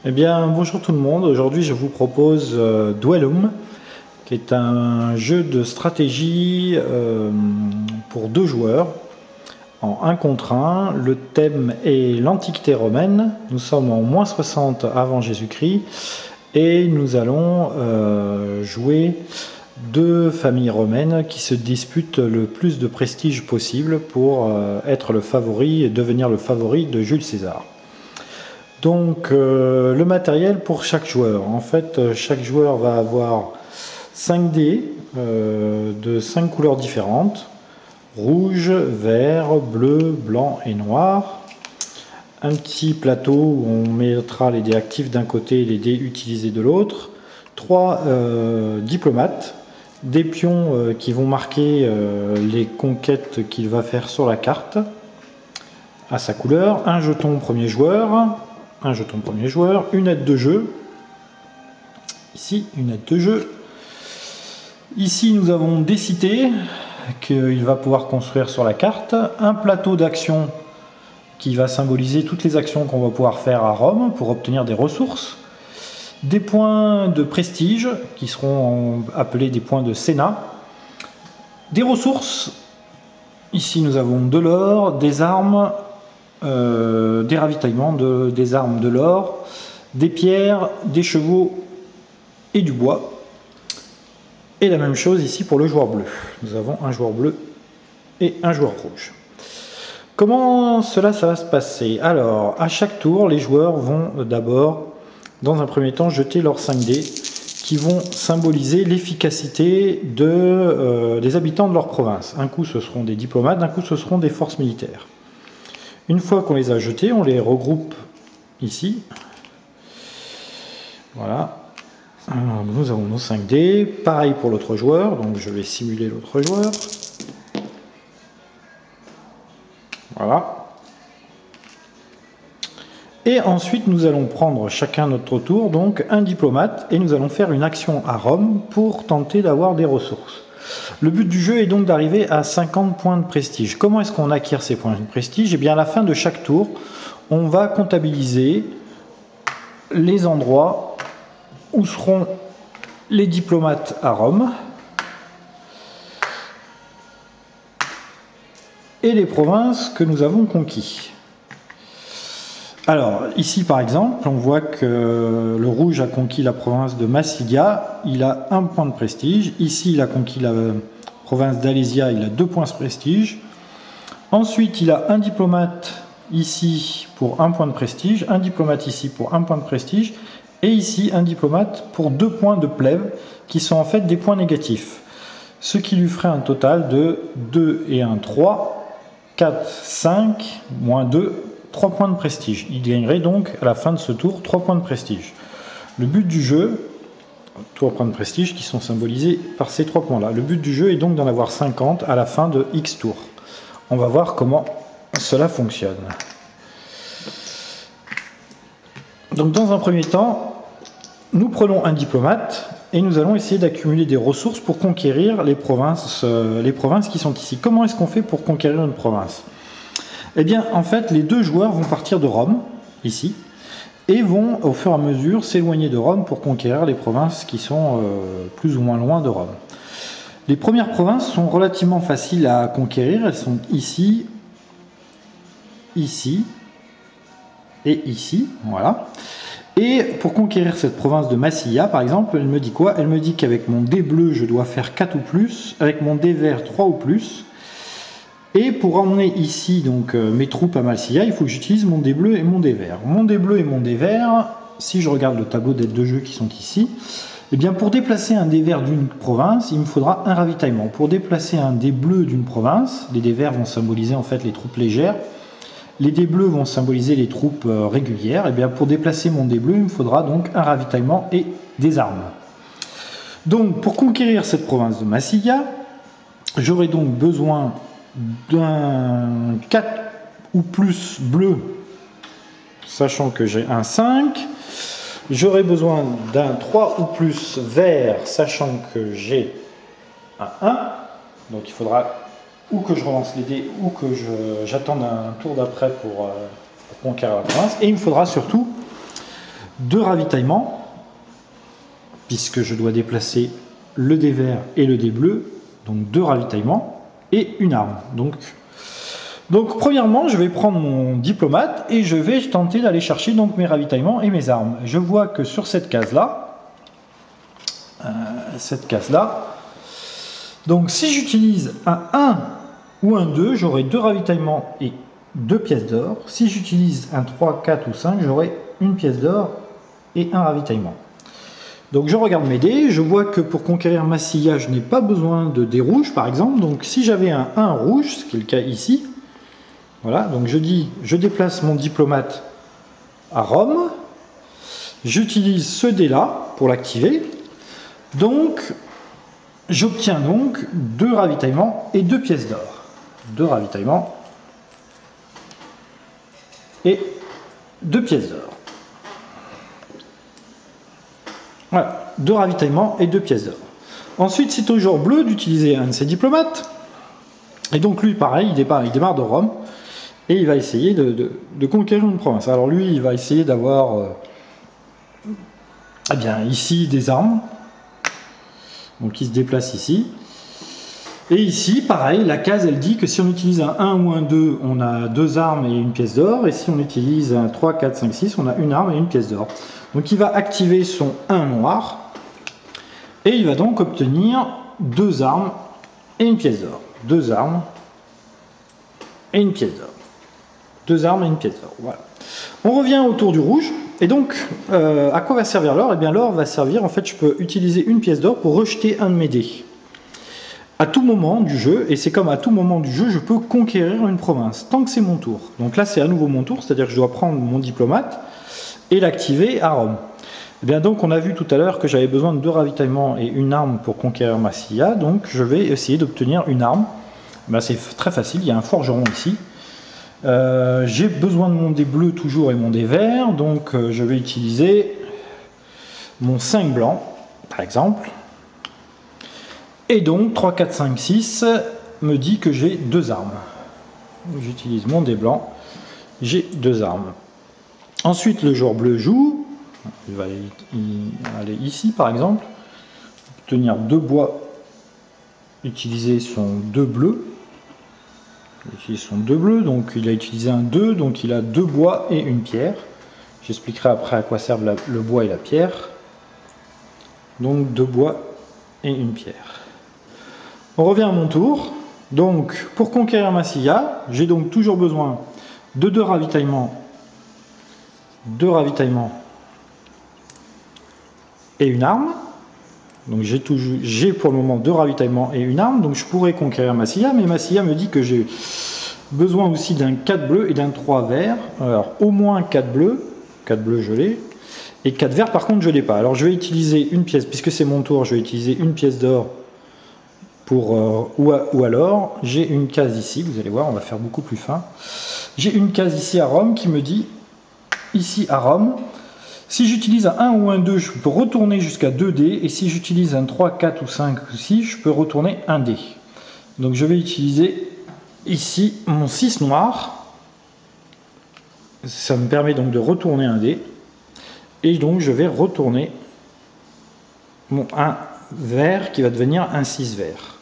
Eh bien, bonjour tout le monde. Aujourd'hui, je vous propose Duellum, qui est un jeu de stratégie pour deux joueurs en 1 contre 1. Le thème est l'Antiquité romaine. Nous sommes en -60 avant Jésus-Christ et nous allons jouer deux familles romaines qui se disputent le plus de prestige possible pour être le favori et devenir le favori de Jules César. Donc le matériel pour chaque joueur. En fait, chaque joueur va avoir 5 dés de 5 couleurs différentes. Rouge, vert, bleu, blanc et noir. Un petit plateau où on mettra les dés actifs d'un côté et les dés utilisés de l'autre. 3 diplomates. Des pions qui vont marquer les conquêtes qu'il va faire sur la carte à sa couleur. Un jeton premier joueur. Un jeton premier joueur, une aide de jeu, ici une aide de jeu, ici nous avons des cités qu'il va pouvoir construire sur la carte, un plateau d'actions qui va symboliser toutes les actions qu'on va pouvoir faire à Rome pour obtenir des ressources, des points de prestige qui seront appelés des points de Sénat, des ressources, ici nous avons de l'or, des armes, des ravitaillements, des armes, de l'or, des pierres, des chevaux et du bois. Et la même chose ici pour le joueur bleu. Nous avons un joueur bleu et un joueur rouge. Comment cela ça va se passer? Alors, à chaque tour, les joueurs vont d'abord, dans un premier temps, jeter leurs 5 dés qui vont symboliser l'efficacité des habitants de leur province. Un coup, ce seront des diplomates, un coup, ce seront des forces militaires. Une fois qu'on les a jetés, on les regroupe ici. Voilà. Alors, nous avons nos 5 dés. Pareil pour l'autre joueur, donc je vais simuler l'autre joueur. Voilà. Et ensuite, nous allons prendre chacun notre tour, donc un diplomate, et nous allons faire une action à Rome pour tenter d'avoir des ressources. Le but du jeu est donc d'arriver à 50 points de prestige. Comment est-ce qu'on acquiert ces points de prestige? Eh bien, à la fin de chaque tour, on va comptabiliser les endroits où seront les diplomates à Rome et les provinces que nous avons conquis. Alors, ici par exemple, on voit que le rouge a conquis la province de Massilia, il a 1 point de prestige. Ici, il a conquis la province d'Alésia, il a 2 points de prestige. Ensuite, il a un diplomate ici pour 1 point de prestige, un diplomate ici pour 1 point de prestige, et ici un diplomate pour 2 points de plèbe, qui sont en fait des points négatifs. Ce qui lui ferait un total de 2 et 1, 3, 4, 5, moins 2, 3 points de prestige. Il gagnerait donc à la fin de ce tour 3 points de prestige. Le but du jeu, 3 points de prestige qui sont symbolisés par ces 3 points-là. Le but du jeu est donc d'en avoir 50 à la fin de X tours. On va voir comment cela fonctionne. Donc dans un premier temps, nous prenons un diplomate et nous allons essayer d'accumuler des ressources pour conquérir les provinces qui sont ici. Comment est-ce qu'on fait pour conquérir une province? Eh bien, en fait, les deux joueurs vont partir de Rome, ici, et vont, au fur et à mesure, s'éloigner de Rome pour conquérir les provinces qui sont plus ou moins loin de Rome. Les premières provinces sont relativement faciles à conquérir, elles sont ici, ici, et ici, voilà. Et pour conquérir cette province de Massilia, par exemple, elle me dit quoi? Elle me dit qu'avec mon dé bleu, je dois faire 4 ou plus, avec mon dé vert, 3 ou plus. Et pour emmener ici donc mes troupes à Massilia, il faut que j'utilise mon dé bleu et mon dé vert. Mon dé bleu et mon dé vert, si je regarde le tableau d'aide de jeu qui sont ici, eh bien pour déplacer un dé vert d'une province, il me faudra un ravitaillement. Pour déplacer un dé bleu d'une province, les dés verts vont symboliser en fait les troupes légères, les dés bleus vont symboliser les troupes régulières. Et bien pour déplacer mon dé bleu, il me faudra donc un ravitaillement et des armes. Donc pour conquérir cette province de Massilia, j'aurai donc besoin d'un 4 ou plus bleu, sachant que j'ai un 5. J'aurai besoin d'un 3 ou plus vert, sachant que j'ai un 1. Donc il faudra ou que je relance les dés ou que j'attende un tour d'après pour conquérir la province. Et il me faudra surtout 2 ravitaillements, puisque je dois déplacer le dé vert et le dé bleu, donc 2 ravitaillements, et une arme. Donc premièrement, je vais prendre mon diplomate et je vais tenter d'aller chercher donc mes ravitaillements et mes armes. Je vois que sur cette case-là, donc si j'utilise un 1 ou un 2, j'aurai 2 ravitaillements et 2 pièces d'or. Si j'utilise un 3, 4 ou 5, j'aurai une pièce d'or et un ravitaillement. Donc je regarde mes dés, je vois que pour conquérir Massilia, je n'ai pas besoin de dés rouges par exemple. Donc si j'avais un 1 rouge, ce qui est le cas ici, voilà, donc je déplace mon diplomate à Rome, j'utilise ce dé-là pour l'activer, donc j'obtiens donc 2 ravitaillements et 2 pièces d'or. 2 ravitaillements et 2 pièces d'or. Voilà, 2 ravitaillements et 2 pièces d'or. Ensuite, c'est au joueur bleu d'utiliser un de ses diplomates. Et donc lui, pareil, il démarre de Rome. Et il va essayer de conquérir une province. Alors lui, il va essayer d'avoir eh bien, ici des armes. Donc il se déplace ici. Et ici, pareil, la case, elle dit que si on utilise un 1 ou un 2, on a 2 armes et une pièce d'or. Et si on utilise un 3, 4, 5, 6, on a une arme et une pièce d'or. Donc il va activer son 1 noir. Et il va donc obtenir 2 armes et une pièce d'or. 2 armes et une pièce d'or. 2 armes et une pièce d'or. Voilà. On revient au tour du rouge. Et donc, à quoi va servir l'or? Eh bien, l'or va servir, en fait, je peux utiliser une pièce d'or pour rejeter un de mes dés. À tout moment du jeu, et c'est comme à tout moment du jeu, je peux conquérir une province, tant que c'est mon tour. Donc là, c'est à nouveau mon tour, c'est-à-dire que je dois prendre mon diplomate et l'activer à Rome. Eh bien, donc, on a vu tout à l'heure que j'avais besoin de 2 ravitaillements et une arme pour conquérir Massilia. Donc, je vais essayer d'obtenir une arme. Ben, c'est très facile, il y a un forgeron ici. J'ai besoin de mon dé bleu toujours et mon dé vert, donc je vais utiliser mon 5 blanc, par exemple. Et donc 3, 4, 5, 6 me dit que j'ai 2 armes. J'utilise mon dé blanc, j'ai 2 armes. Ensuite, le joueur bleu joue, il va aller ici par exemple, obtenir 2 bois, utiliser son 2 bleu. Il utilise son 2 bleus, donc il a utilisé un 2, donc il a 2 bois et une pierre. J'expliquerai après à quoi servent le bois et la pierre. Donc 2 bois et une pierre. On revient à mon tour. Donc pour conquérir Massilia, j'ai donc toujours besoin de 2 ravitaillements, et une arme. Donc j'ai pour le moment 2 ravitaillements et une arme, donc je pourrais conquérir Massilia, mais Massilia me dit que j'ai besoin aussi d'un 4 bleu et d'un 3 vert. Alors au moins 4 bleus je l'ai, et 4 verts par contre je l'ai pas. Alors je vais utiliser une pièce, puisque c'est mon tour, je vais utiliser une pièce d'or pour ou alors j'ai une case ici, vous allez voir, on va faire beaucoup plus fin. J'ai une case ici à Rome qui me dit, ici à Rome, si j'utilise un 1 ou un 2, je peux retourner jusqu'à 2 dés. Et si j'utilise un 3, 4 ou 5 ou 6, je peux retourner un dé. Donc je vais utiliser ici mon 6 noir. Ça me permet donc de retourner un dé. Et donc je vais retourner mon 1 vert qui va devenir un 6 vert.